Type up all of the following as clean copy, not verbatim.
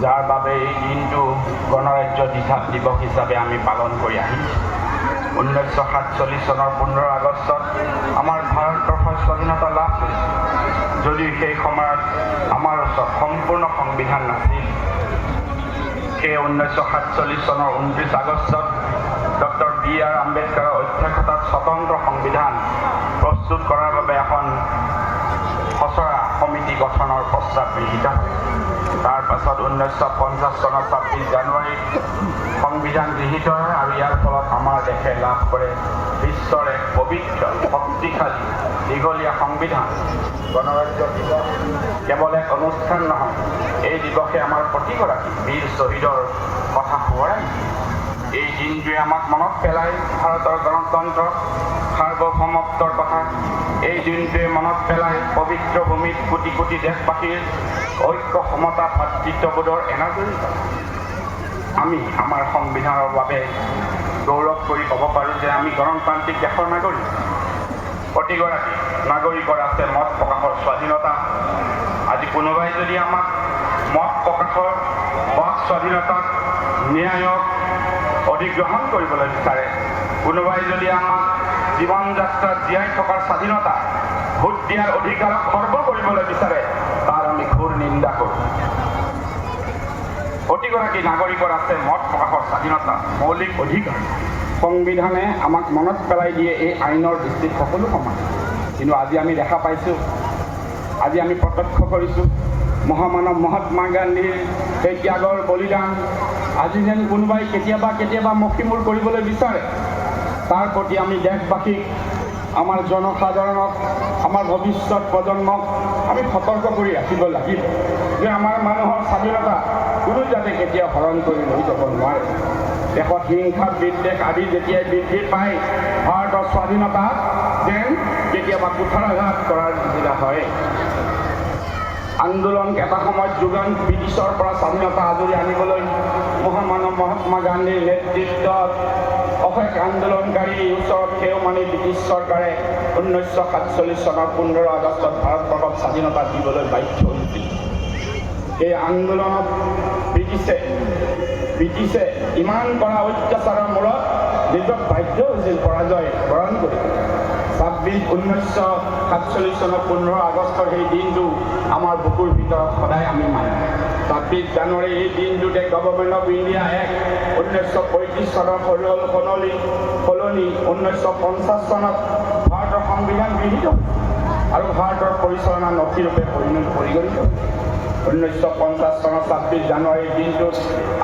যাৰ বাবে এই দিনটো গণৰাজ্য দিৱস হিচাপে আমি পালন কৰি আহিছোঁ। 1947 চনৰ 15 আগষ্টত আমাৰ ভাৰতবৰ্ষই স্বাধীনতা লাভ কৰিছিল। যদিও সেই সময়ত আমাৰ ওচৰত সম্পূৰ্ণ সংবিধান নাছিল, সেই 1947 চনৰ 29 আগষ্টত ডক্টৰ B.R. আম্বেদকাৰৰ অধ্যক্ষতাত স্বতন্ত্ৰ সংবিধান প্ৰস্তুত কৰাৰ বাবে এখন খচৰা সমিতি গঠনৰ প্ৰস্তাৱ গৃহীত হয়। তাৰ পাছত 1950 চনৰ 26 জানুৱাৰীত সংবিধান গৃহীত হয় আৰু ইয়াৰ ফলত আমাৰ দেশে লাভ কৰে বিশ্বৰ এক পবিত্ৰ শক্তিশালী দীঘলীয়া সংবিধান। গণৰাজ্য দিৱস কেৱল এক অনুষ্ঠান নহয়, এই দিৱসে আমাৰ প্ৰতিগৰাকী বীৰ শ্বহীদৰ কথা সোঁৱৰাই দিয়ে। এই দিনটোৱে আমাক মনত পেলায় ভাৰতৰ গণতন্ত্ৰ সাৰ্বভৌমত্বৰ কথা। এই দিনটোৱে মনত পেলায় পবিত্ৰ ভূমিত কোটি কোটি দেশবাসীৰ ঐক্য সমতা ভাতৃত্ববোধৰ এনাজৰী। আমি আমাৰ সংবিধানৰ বাবে গৌৰৱ কৰি ক'ব পাৰোঁ যে আমি গণতান্ত্ৰিক দেশৰ নাগৰিক। প্ৰতিগৰাকী নাগৰিকৰ আছে মত প্ৰকাশৰ স্বাধীনতা। আজি কোনোবাই যদি আমাক মত প্ৰকাশৰ বাক স্বাধীনতাক ন্যায়ক অধিগ্ৰহণ কৰিবলৈ বিচাৰে, কোনোবাই যদি আমাক জীৱন যাত্ৰাত জীয়াই থকাৰ স্বাধীনতা ভোট দিয়াৰ অধিকাৰক খৰ্ব কৰিবলৈ বিচাৰে, তাৰ আমি ঘোৰ নিন্দা কৰোঁ। প্ৰতিগৰাকী নাগৰিকৰ আছে মত প্ৰকাশৰ স্বাধীনতা, মৌলিক অধিকাৰ। সংবিধানে আমাক মনত পেলাই দিয়ে এই আইনৰ দৃষ্টিত সকলো সমান। কিন্তু আজি আমি দেখা পাইছোঁ, আজি আমি প্ৰত্যক্ষ কৰিছোঁ মহামানৱ মহাত্মা গান্ধীৰ সেই ত্যাগৰ বলিদান আজি যেন কোনোবাই কেতিয়াবা মষিমূৰ কৰিবলৈ বিচাৰে। তাৰ প্ৰতি আমি দেশবাসীক, আমাৰ জনসাধাৰণক, আমাৰ ভৱিষ্যত প্ৰজন্মক আমি সতৰ্ক কৰি ৰাখিব লাগিব যে আমাৰ মানুহৰ স্বাধীনতা কোনো যাতে কেতিয়াও হৰণ কৰি লৈ যাব নোৱাৰে। দেশত হিংসা বিদ্বেষ আদি যেতিয়াই বৃদ্ধি পায়, ভাৰতৰ স্বাধীনতা যেন কেতিয়াবা কুঠাৰাঘাত কৰাৰ নিচিনা হয়। আন্দোলন এটা সময়ত যোগান ব্ৰিটিছৰ পৰা স্বাধীনতা আজৰি আনিবলৈ মহামানৱ মহাত্মা গান্ধীৰ নেতৃত্বত অশেষ আন্দোলনকাৰীৰ ওচৰত সেও মানি ব্ৰিটিছ চৰকাৰে 1947 চনৰ 15 আগষ্টত ভাৰতবৰ্ষক স্বাধীনতা দিবলৈ বাধ্য হৈছিল। এই আন্দোলনত ব্ৰিটিছে ইমান কৰা অত্যাচাৰৰ মূৰত নিজক বাধ্য হৈছিল পৰাজয় বৰণ কৰি। 1947 চনৰ 15 আগষ্টৰ সেই দিনটো আমাৰ বুকুৰ ভিতৰত সদায় আমি মানো। 26 জানুৱাৰী এই দিনটোতে গভৰ্ণমেণ্ট অফ ইণ্ডিয়া এক্ট 1935 চনৰ সলনি 1950 চনত ভাৰতৰ সংবিধান গৃহীত আৰু ভাৰতৰ পৰিচালনা নথিৰূপে পৰিগণিত। 1950 চনৰ 26 জানুৱাৰীৰ দিনটোত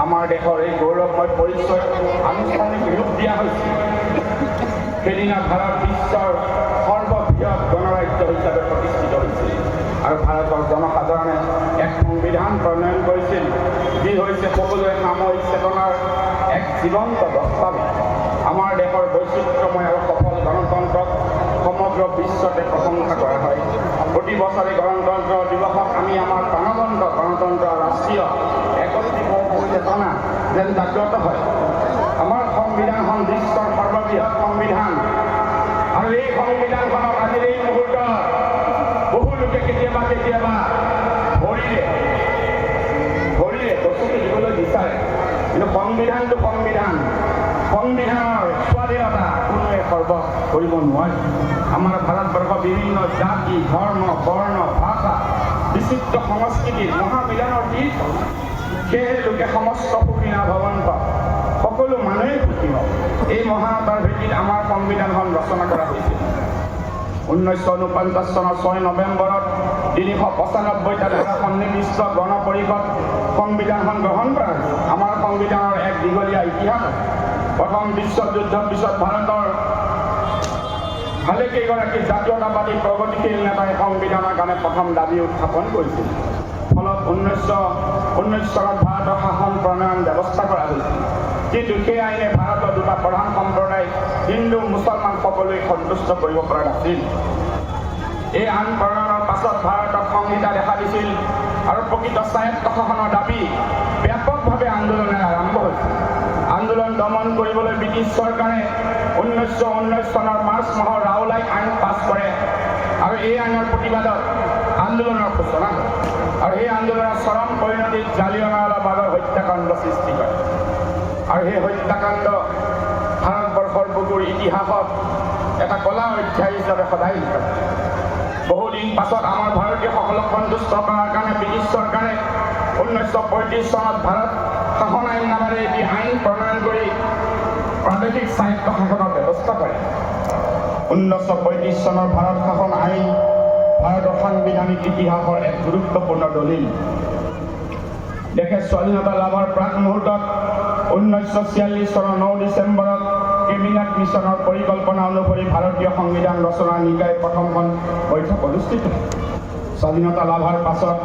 আমাৰ দেশৰ এই গৌৰৱময় পৰিচয় আনুষ্ঠানিক ৰূপ দিয়া হৈছিল। সেইদিনা ভাৰত বিশ্বৰ সৰ্ববৃহৎ গণৰাজ্য হিচাপে প্ৰতিষ্ঠিত হৈছিল আৰু ভাৰতৰ জনসাধাৰণে এক সংবিধান প্ৰণয়ন কৰিছিল, যি হৈছে সকলোৱে সামৰিক চেতনাৰ এক জীৱন্ত দস্তাবেজ। আমাৰ দেশৰ বৈচিত্ৰ্যময় আৰু সফল গণতন্ত্ৰক সমগ্ৰ বিশ্বতে প্ৰশংসা কৰা হয়। প্ৰতি বছৰে গণতন্ত্ৰ দিৱসত আমি আমাৰ প্ৰাণবন্ত গণতন্ত্ৰ ৰাষ্ট্ৰীয় একত্ৰিত চেতনা যেন জাগ্ৰত হয়। আমাৰ সংবিধানখন বিশ্বৰ সৰ্ববৃহৎ সংবিধান আৰু এই সংবিধানখনক আজিৰ এই মুহূৰ্তত বহু লোকে কেতিয়াবা ভৰিৰে চকু দিবলৈ বিচাৰে। কিন্তু সংবিধানটো সংবিধানৰ স্বাধীনতা কোনোৱে খৰ্ব কৰিব নোৱাৰে। আমাৰ ভাৰতবৰ্ষ বিভিন্ন জাতি, ধৰ্ম, বৰ্ণ, ভাষা, বিচিত্ৰ সংস্কৃতিৰ মহামিলনৰ তীৰ্থ। সেয়েহে লোকে সমস্ত সুখীনা ভৱন্ত, সকলো মানুহেই সুখী হওক, এই মহানতাৰ ভিত্তিত আমাৰ সংবিধানখন ৰচনা কৰা হৈছিল। 1949 চনৰ 6 নৱেম্বৰত 395টা ধাৰা সন্নিৱিষ্ট গণ পৰিষদ সংবিধানখন গ্ৰহণ কৰা হৈছিল। আমাৰ সংবিধানৰ এক দীঘলীয়া ইতিহাস। প্ৰথম বিশ্বযুদ্ধৰ পিছত ভাৰতৰ ভালেকেইগৰাকী জাতীয়তাবাদী প্ৰগতিশীল নেতাই সংবিধানৰ কাৰণে প্ৰথম দাবী উত্থাপন কৰিছিল। ফলত 1919 চনত ভাৰতৰ শাসন প্ৰণয়ন ব্যৱস্থা কৰা হৈছিল। কিন্তু সেই আইনে ভাৰতৰ দুটা প্ৰধান সম্প্ৰদায় হিন্দু মুছলমান সকলোৱে সন্তুষ্ট কৰিব পৰা নাছিল। এই আইন প্ৰণয়নৰ পাছত ভাৰতত সংহিতা দেখা দিছিল আৰু প্ৰকৃত স্বায়ত্ত শাসনৰ দাবী ব্যাপকভাৱে আন্দোলনেৰে আৰম্ভ হৈছিল। আন্দোলন দমন কৰিবলৈ ব্ৰিটিছ চৰকাৰে 1919 চনৰ মাৰ্চ মাহৰ ৰাওলাইট আইন পাছ কৰে আৰু এই আইনৰ প্ৰতিবাদত আন্দোলনৰ সূচনা হয় আৰু এই আন্দোলনৰ চৰম পৰিণতিত জালিয়ানৱালা বাগৰ হত্যাকাণ্ড সৃষ্টি কৰে আৰু সেই হত্যাকাণ্ড ভাৰতবৰ্ষৰ বুকুৰ ইতিহাসত এটা কলা অধ্যায় হিচাপে সদায় লিখা বহুদিন পাছত আমাৰ ভাৰতীয়সকলক সন্তুষ্ট কৰাৰ কাৰণে ব্ৰিটিছ চৰকাৰে 1935 চনত ভাৰত শাসন আইন নামেৰে এটি আইন প্ৰণয়ন কৰি প্ৰাদেশিক স্বায়ত্ত শাসনৰ ব্যৱস্থা কৰে 1935 চনৰ ভাৰত শাসন আইন ভাৰতৰ সাংবিধানিক ইতিহাসৰ এক গুৰুত্বপূৰ্ণ দলিল দেশে স্বাধীনতা লাভৰ প্ৰাক মুহূৰ্তত 1946 চনৰ 9 ডিচেম্বৰত কেবিনেট মিছনৰ পৰিকল্পনা অনুসৰি ভাৰতীয় সংবিধান ৰচনা নিকায় প্ৰথমখন বৈঠক অনুষ্ঠিত স্বাধীনতা লাভৰ পাছত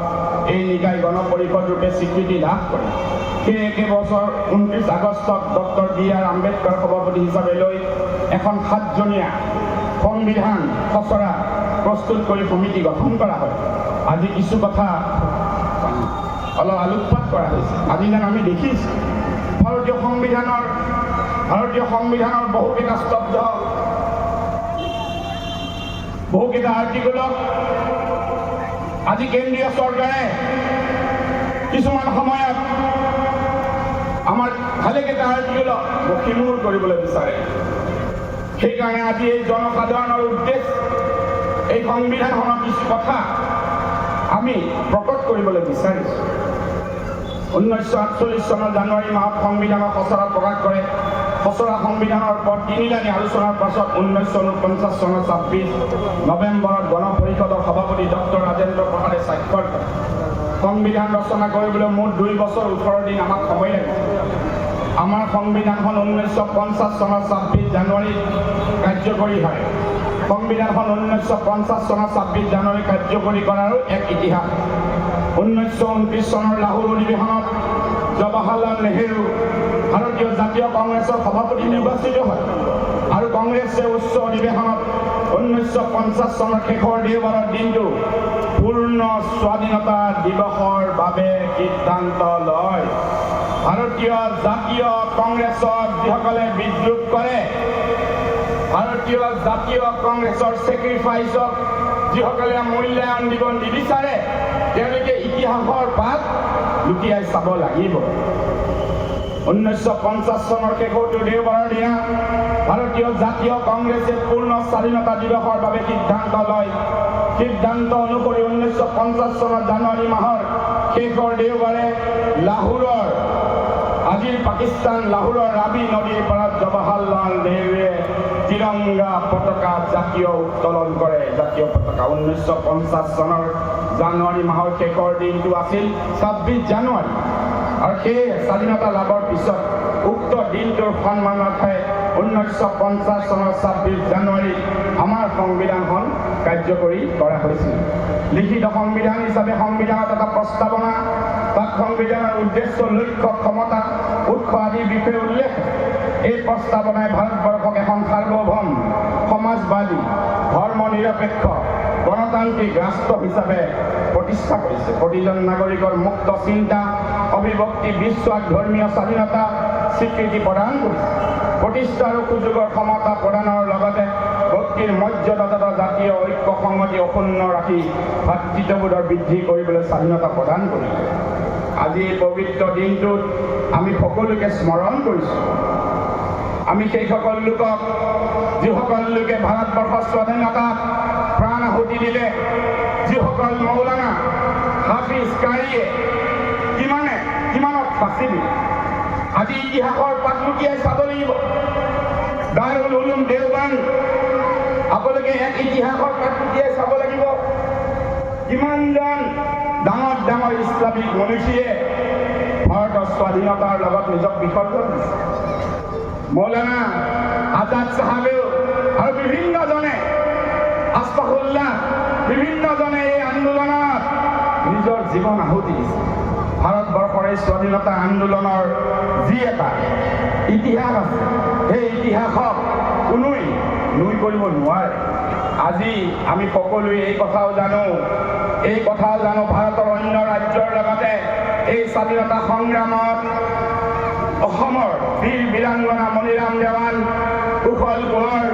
এই নিকায় গণপৰিষদ ৰূপে স্বীকৃতি লাভ কৰে সেই একে বছৰ 29 আগষ্টত ডক্টৰ বি.আৰ. আম্বেদকাৰ সভাপতি হিচাপে লৈ এখন 7জনীয়া সংবিধান খচৰা প্ৰস্তুত কৰি সমিতি গঠন কৰা হয় আজি কিছু কথা অলপ আলোকপাত কৰা হৈছে আজি যেন আমি দেখিছোঁ ভাৰতীয় সংবিধানৰ বহুকেইটা স্তব্ধ বহুকেইটা আৰ্টিকলক আজি কেন্দ্ৰীয় চৰকাৰে কিছুমান সময়ত আমাৰ ভালেকেইটা আৰ্টিকলক মষিমূৰ কৰিবলৈ বিচাৰে সেইকাৰণে আজি এই জনসাধাৰণৰ উদ্দেশ্য এই সংবিধানখনৰ কিছু কথা আমি প্ৰকট কৰিবলৈ বিচাৰিছোঁ 1948 চনৰ জানুৱাৰী মাহত সংবিধানৰ খচৰা প্ৰকাশ কৰে খচৰা সংবিধানৰ ওপৰত তিনিলানি আলোচনাৰ পাছত 1949 চনৰ 26 নৱেম্বৰত গণপৰিষদৰ সভাপতি ডক্টৰ ৰাজেন্দ্ৰ প্ৰসাদে স্বাক্ষৰ কৰে সংবিধান ৰচনা কৰিবলৈ মুঠ 2 বছৰ 18 দিন আমাক সময় লাগিছে আমাৰ সংবিধানখন 1950 চনৰ 26 জানুৱাৰীত কাৰ্যকৰী হয় সংবিধানখন 1950 চনৰ 26 জানুৱাৰী কাৰ্যকৰী কৰাৰো এক ইতিহাস 1929 চনৰ লাহোৰ অধিৱেশনত জৱাহৰলাল নেহেৰু ভাৰতীয় জাতীয় কংগ্ৰেছৰ সভাপতি নিৰ্বাচিত হয় আৰু কংগ্ৰেছে উচ্চ অধিৱেশনত 1950 চনৰ শেষৰ দেওবাৰৰ দিনটো পূৰ্ণ স্বাধীনতা দিৱসৰ বাবে সিদ্ধান্ত লয় ভাৰতীয় জাতীয় কংগ্ৰেছক যিসকলে বিদ্ৰোহ কৰে ভাৰতীয় জাতীয় কংগ্ৰেছৰ ছেক্ৰিফাইচক যিসকলে মূল্যায়ন দিব নিবিচাৰে তেওঁলোকে ইতিহাসৰ পাত লুটিয়াই চাব লাগিব 1950 চনৰ শেষৰটো দেওবাৰৰ দিনা ভাৰতীয় জাতীয় কংগ্ৰেছে পূৰ্ণ স্বাধীনতা দিৱসৰ বাবে সিদ্ধান্ত লয় সিদ্ধান্ত অনুসৰি 1950 চনৰ জানুৱাৰী মাহৰ শেষৰ দেওবাৰে লাহোৰৰ আজিৰ পাকিস্তান লাহোৰৰ ৰাবি নদীৰ পাৰত জৱাহৰলাল নেহৰুৱে তিৰংগা পতাকা জাতীয় উত্তোলন কৰে জাতীয় পতাকা 1950 চনৰ জানুৱাৰী মাহৰ শেষৰ দিনটো আছিল 26 জানুৱাৰী আৰু সেই স্বাধীনতা লাভৰ পিছত উক্ত দিনটোৰ সন্মানাৰ্থে 1950 চনৰ 26 জানুৱাৰী আমাৰ সংবিধানখন কাৰ্যকৰী কৰা হৈছিল লিখিত সংবিধান হিচাপে সংবিধানত এটা প্ৰস্তাৱনা তাত সংবিধানৰ উদ্দেশ্য লক্ষ্য ক্ষমতা উৎস আদিৰ বিষয়ে উল্লেখ এই প্ৰস্তাৱনাই ভাৰতবৰ্ষক এখন সাৰ্বভৌম সমাজবাদী ধৰ্ম নিৰপেক্ষ গণতান্ত্ৰিক ৰাষ্ট্ৰ হিচাপে প্ৰতিষ্ঠা কৰিছে প্ৰতিজন নাগৰিকৰ মুক্ত চিন্তা অভিব্যক্তি বিশ্বাস ধৰ্মীয় স্বাধীনতা স্বীকৃতি প্ৰদান কৰিছে প্ৰতিষ্ঠা আৰু সুযোগৰ ক্ষমতা প্ৰদানৰ লগতে ব্যক্তিৰ মৰ্যাদা তথা জাতীয় ঐক্য সংগতি অক্ষুণ্ণ ৰাখি ভাতৃত্ববোধৰ বৃদ্ধি কৰিবলৈ স্বাধীনতা প্ৰদান কৰিছে আজি এই পবিত্ৰ দিনটোত আমি সকলোকে স্মৰণ কৰিছোঁ আমি সেইসকল লোকক যিসকল লোকে ভাৰতবৰ্ষৰ স্বাধীনতাত প্ৰাণ আহুতি দিলে যিসকল মৌলানা হাফিজ কাৰীয়ে কিমানত ফাঁচি দিলে আজি ইতিহাসৰ পাত লুটিয়াই চাব লাগিব দাৰুল উলুম দেওবান্দ আপোনালোকে এক ইতিহাসৰ পাত লুটিয়াই চাব লাগিব কিমানজন ডাঙৰ ডাঙৰ ইছলামিক মনীষীয়ে ভাৰতৰ স্বাধীনতাৰ লগত নিজক বিসৰ্জন দিছে মৌলানা আজাদ চাহাবেও আৰু বিভিন্নজনে আশফাকুল্লাহ বিভিন্নজনে এই আন্দোলনত নিজৰ জীৱন আহুতি দিছে ভাৰতবৰ্ষৰ এই স্বাধীনতা আন্দোলনৰ যি এটা ইতিহাস আছে সেই ইতিহাসক কোনোৱে নুই কৰিব নোৱাৰে আজি আমি সকলোৱে এই কথাও জানো ভাৰতৰ অন্য ৰাজ্যৰ লগতে এই স্বাধীনতা সংগ্ৰামত অসমৰ বীৰ বীৰাংগনা মণিৰাম দেৱান কুশল কোঁৱৰ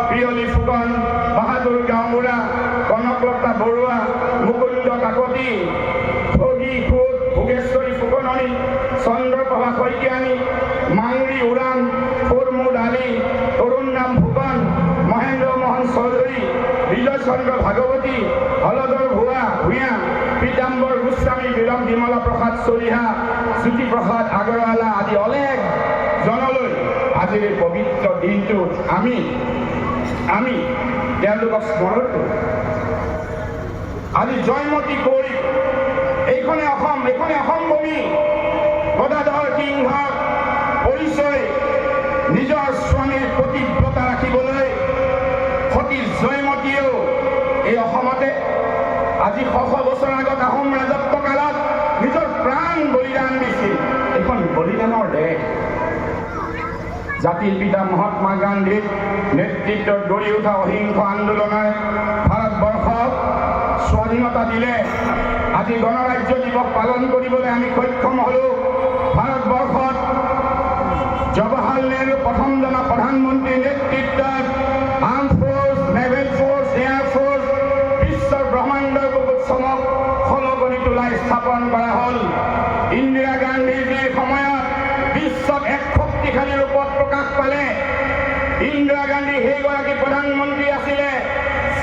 পিয়লি ফুকন বাহাদুৰ গাঁওবুঢ়া কনকলতা বৰুৱা মুকুন্দ কাকতি ঠগী খুদ ভোগেশ্বৰী ফুকননী চন্দ্ৰপ্ৰভা শইকীয়ানী, মাংৰি উৰাণ, ফৰমুদ আলী, তৰুণ নাম ফুকন, মহেন্দ্ৰ মোহন চৌধুৰী, বিজয় চন্দ্ৰ ভাগৱতী, হলধৰ ভূঞা, পীতাম্বৰ গোস্বামী, বিমলা প্ৰসাদ চলিহা, জ্যোতিপ্ৰসাদ আগৰৱালা আদি অলেখ জনলৈ আজিৰ এই পবিত্ৰ দিনটোত আমি তেওঁলোকক স্মৰণ কৰোঁ। আজি জয়মতী কুঁৱৰী, এইখনে অসম ভূমি গদাধৰ সিংহৰ পৰিচয় নিজৰ স্বামীৰ প্ৰতিব্ৰতা ৰাখিবলৈ সতী জয়মতীয়েও এই অসমতে আজি শ বছৰ আগত আহোম ৰাজত্ব কালত নিজৰ প্ৰাণ বলিদান দিছিল। এইখন বলিদানৰ দেশ। জাতিৰ পিতা মহাত্মা গান্ধীৰ নেতৃত্বত গঢ়ি উঠা অহিংস আন্দোলনে ভাৰতবৰ্ষক স্বাধীনতা দিলে। আজি গণৰাজ্য দিৱস পালন কৰিবলৈ আমি সক্ষম হ'লোঁ। ভাৰতবৰ্ষত জৱাহৰলাল নেহৰু প্ৰথমজনা প্ৰধানমন্ত্ৰীৰ নেতৃত্বত arm force, naval force, air force, বিশ্বৰ ব্ৰহ্মাণ্ডৰ বুকুত চমক খলকনি তোলাই স্থাপন কৰা হ'ল। ইন্দিৰা গান্ধীৰ সময়ত বিশ্বত এক শক্তিশালী ৰূপত প্ৰকাশ পালে। ইন্দিৰা গান্ধী সেইগৰাকী প্ৰধানমন্ত্ৰী আছিলে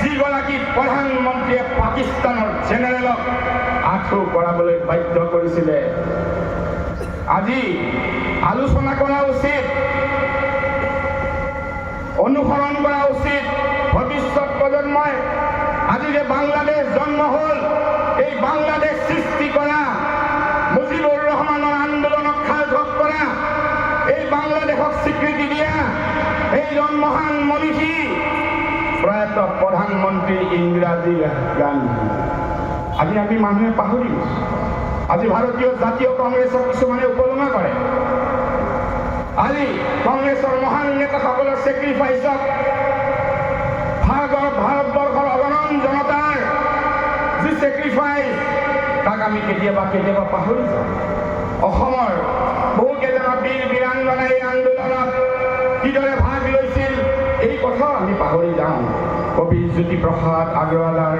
যিগৰাকী প্ৰধানমন্ত্ৰীয়ে পাকিস্তানৰ জেনেৰেলক আঁঠু কৰাবলৈ বাধ্য কৰিছিলে। আজি আলোচনা কৰা উচিত, অনুসৰণ কৰা উচিত ভৱিষ্যত প্ৰজন্মই। আজি যে বাংলাদেশ জন্ম হ'ল, এই বাংলাদেশ সৃষ্টি কৰা, মুজিবুৰ ৰহমানৰ আন্দোলনক সাৰ্থক কৰা, এই বাংলাদেশক স্বীকৃতি দিয়া এইজন মহান মনীষী প্ৰয়াত প্ৰধানমন্ত্ৰী ইন্দিৰা গান্ধী। আজি আমি মানুহে পাহৰি গৈছোঁ। আজি ভাৰতীয় জাতীয় কংগ্ৰেছক কিছুমানে উপলুঙা কৰে। আজি কংগ্ৰেছৰ মহান নেতাসকলৰ চেক্ৰিফাইচক ভাৰতবৰ্ষৰ অগণন জনতাৰ যি চেক্ৰিফাইচ তাক আমি কেতিয়াবা পাহৰি যাওঁ। অসমৰ বহুকেইজনা বীৰ বীৰাংগনা এই আন্দোলনত কিদৰে ভাগ লৈছিল এই কথাও আমি পাহৰি যাওঁ। কবি জ্যোতিপ্ৰসাদ আগৰৱালাৰ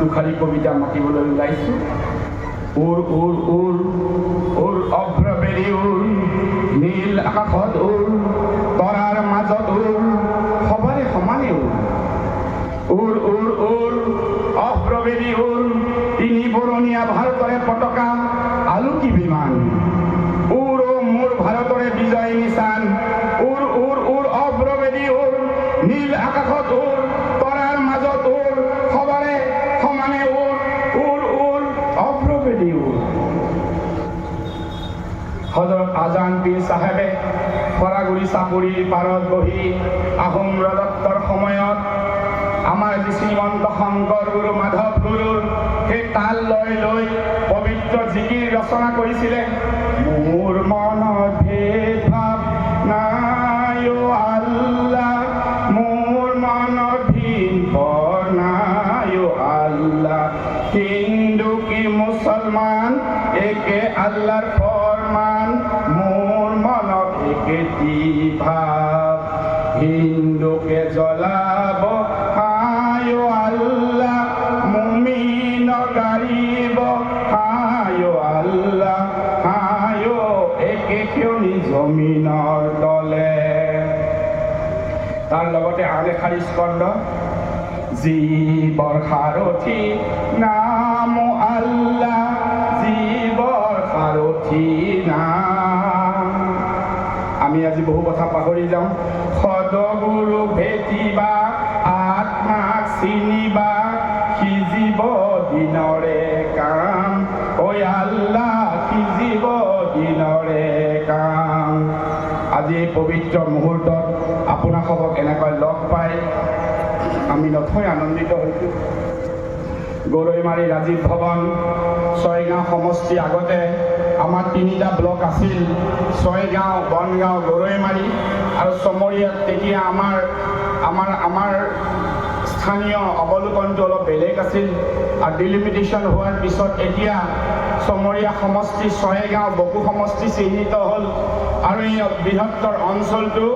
দুখালী কবিতা মাতিবলৈ ওলাইছোঁ। উৰ উৰ উৰ উৰ অভ্ৰবেৰী উৰ, নীল আকাশত উৰ, তৰাৰ মাজত উৰ, সবাৰে সমানে উৰ। উৰ উৰ উৰ অভ্ৰবেৰী উৰ, তিনি বৰণীয়া ভাৰতৰে পতাকা আলোকি বিমান। উৰ ও মোৰ ভাৰতৰে বিজয় নিচান। উৰ উৰ উৰ অভ্ৰবেৰী উৰ, নীল আকাশত উৰ, তৰাৰ মাজত উৰ, সবাৰে সমানে উৰ। উৰ উৰ অভ্ৰবেৰী উৰ। হজৰত আজান পীৰ চাহেবে ফৰাগুৰি চাপৰিৰ পাৰত বহি আহোম ৰাজত্বৰ সময়ত আমাৰ যি শ্ৰীমন্ত শংকৰ গুৰু, মাধৱ গুৰুৰ সেই তাল লৈ পবিত্ৰ জিকিৰ ৰচনা কৰিছিলে। মোৰ মনত ভেদভাৱ নাই অ আল্লাহ, মোৰ মনত ভেদভাৱ নাই অ আল্লাহ, হিন্দু কি মুছলমান একে আল্লাহৰ ফৰমান, মোৰ মনত একেটি ভাৱ, হিন্দুকে জ্বলাব হায় অ আল্লাহ, মুমিন গাৰিব হায় অ আল্লাহ, হায় একে কিয়নি জমিনৰ তলে। তাৰ লগতে আন এষাৰি স্কন্ধ, জীৱৰ সাৰথি নাম আল্লাহ, জীৱৰ সাৰথি নাম। আমি আজি বহু কথা পাহৰি যাওঁ। সদগুৰু ভেটিবা, আত্মাক চিনিবা, সিজিব দিনৰে কাম, ঐ আল্লাহ সিজিব দিনৰে কাম। আজি এই পবিত্ৰ মুহূৰ্তত আপোনাসবক এনেকৈ লগ পাই আমি নথৈ আনন্দিত হৈছোঁ। গৰৈমাৰী ৰাজীৱ ভৱন, ছয়গাঁও সমষ্টি আগতে আমাৰ তিনিটা ব্লক আছিল, ছয়গাঁও, বনগাঁও, গৰৈমাৰী আৰু চমৰীয়াত। তেতিয়া আমাৰ স্থানীয় অৱলোকনটো অলপ বেলেগ আছিল আৰু ডিলিমিটেশ্যন হোৱাৰ পিছত এতিয়া চমৰীয়া সমষ্টি, ছয়গাঁও, বকো সমষ্টি চিহ্নিত হ'ল আৰু এই বৃহত্তৰ অঞ্চলটো